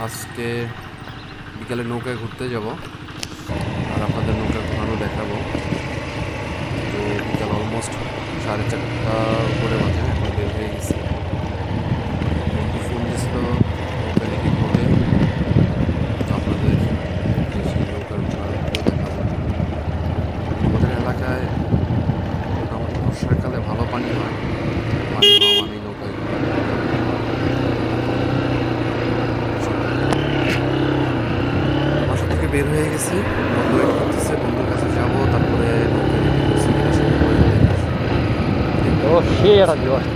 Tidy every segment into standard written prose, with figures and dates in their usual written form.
আজকে বিকালে নৌকায় ঘুরতে যাব আর আপনাদের নৌকা ঘোরানো দেখাবো। তো বিকাল অলমোস্ট 4:30টার উপরে বাজে, এখন বের হয়ে গেছি। বন্ধু ফোন দিয়েছিল নৌকা রেডি করবে, তো আপনাদের সেই নৌকার ঘোরাগুলো দেখাবো। আমাদের এলাকায় মোটামুটি বর্ষাকালে ভালো পানি হয়, পানি হওয়া মানে নৌকায় ঘোরা। বাসা থেকে বের হয়ে গেছি, বন্ধু ওয়েট করতেছে, বন্ধুর কাছে যাবো, তারপরে নৌকা রেডি করছি কিনা সেটা পরে দেখে আসবো। Oh, cheira de ódio.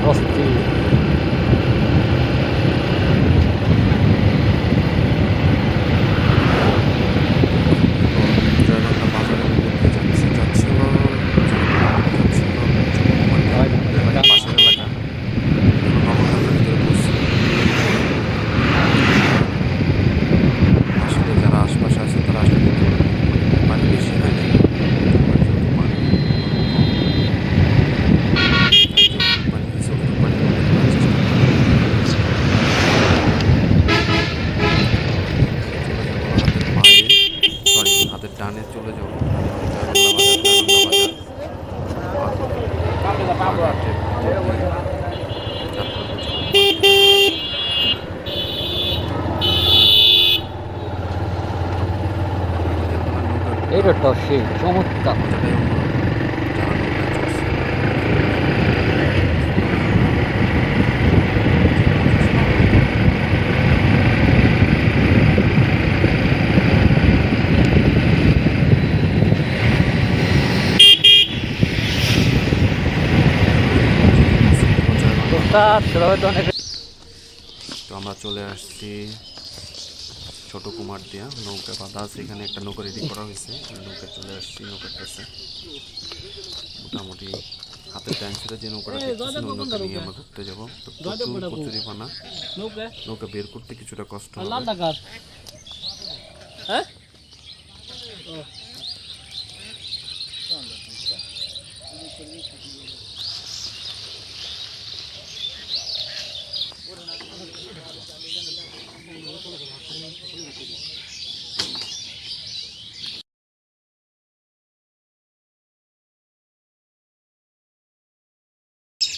Nossa, que... Joy Bangla বাজারের মধ্যে যাচ্ছিল ছোট এলাকা, পাশের এলাকা। নবগ্রামের ভিতরে পড়ছি। আসলে যারা আশপাশে আছে তারা আসলে দেখতে পারে পানি বেশি হয় নাই, পানি পানি হয়েছে ওখানে পানি করার চেষ্টা হাতের ডানে চলে যাবো জয়বাংলা এটা তো সেই চমৎকার। তো আমরা চলে আসছি ছোট কুমার দিয়া, নৌকা বাঁধা আছে এখানে, একটা নৌকা রেডি করা হয়েছে, নৌকা চলে আসছি নৌকার কাছে। মোটামুটি হাতের ডান ছিল যে নৌকাটা দেখতেছেন ওই নৌকা নিয়ে আমরা ঘুরতে যাবো। তো প্রচুর কচুরি পানা, নৌকা বের করতে কিছুটা কষ্ট হবে।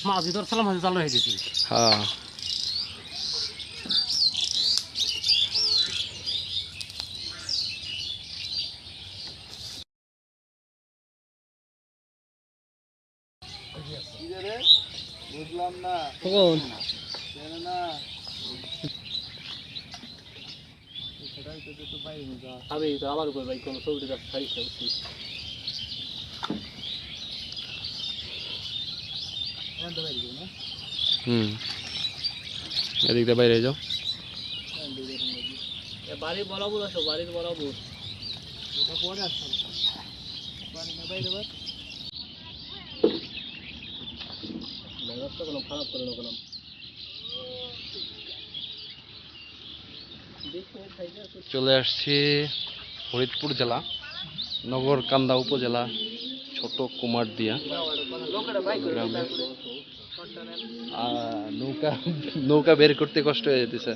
মাছ ভিতর ছিলাম, মাছ চালু হয়ে গেছি। হ্যাঁ বুঝলাম না কখন আমি তো আমার উপর ভাই কোনো ছবিটা সারিতে উচিত। এদিক দিয়ে বাইরে যাও। বাড়ির বরাবর আসো, বাড়ির বরাবর পরে আসতাম বাইরে ব্যবস্থা কোনো খারাপ করে না কোনো। চলে আসছি ফরিদপুর জেলা নগরকান্দা উপজেলা ছোট কুমারদিয়া গ্রামে। নৌকা নৌকা বের করতে কষ্ট হয়ে যেতেছে।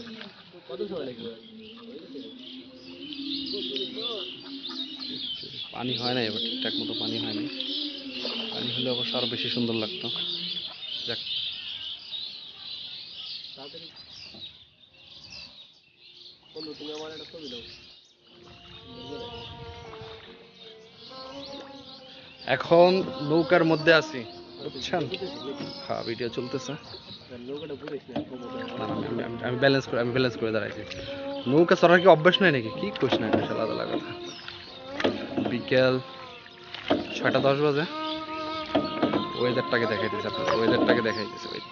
পানি হয় না এবার, ঠিকঠাক মতো পানি হয়নি, পানি হলে অবশ্য আরো বেশি সুন্দর লাগতো। যাক, এখন নৌকার মধ্যে আছি, বুঝছেন? হ্যাঁ, ভিডিও চলতেছে। আমি ব্যালেন্স করে দাঁড়াইছি। নৌকা চড়ার কি অভ্যাস নাই নাকি? কি কোশ না, এটা আলাদা আলাদা কথা। বিকেল 6:10 বাজে। ওয়েদারটাকে দেখাইতেছে আপনার, ওয়েদারটাকে দেখাইতেছে। ওয়েট,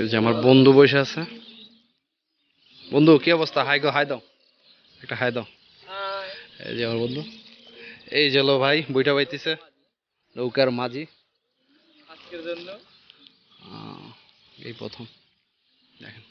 এই যে আমার বন্ধু বসে আছে। বন্ধু কি অবস্থা? হাই গো, হাই দাও, একটা হাই দাও। এই যে আমার বন্ধু, এই চলো ভাই বইটা বাইতেছে নৌকার মাঝি। আজকের জন্য এই প্রথম দেখেন।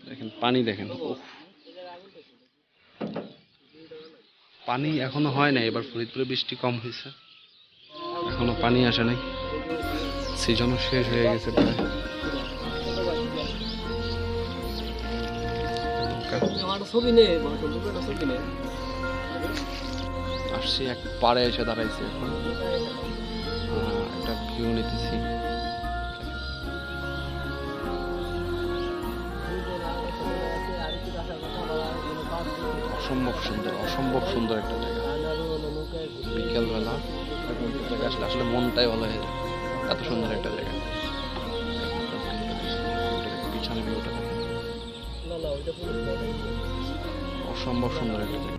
দেখেন পানি দেখেন, উফ। পানি এখনো হয় নাই, এবার ফরিদপুরে বৃষ্টি কম হয়েছে, এখনো পানি আসে নাই, সিজনও শেষ হয়ে গেছে প্রায়। ছবি নেই, ছবি নেই। আসছি এক পাড়ে এসে দাঁড়াইছে এখন, একটা ভিউ নিতেছি। অসম্ভব সুন্দর, অসম্ভব সুন্দর একটা জায়গা। বিকেলবেলা এখন জায়গা আসলে আসলে মনটাই ভালো হয়ে যায়, এত সুন্দর একটা জায়গা। পিছনে ভিউটা দেখেন, অসম্ভব সুন্দর একটা জায়গা।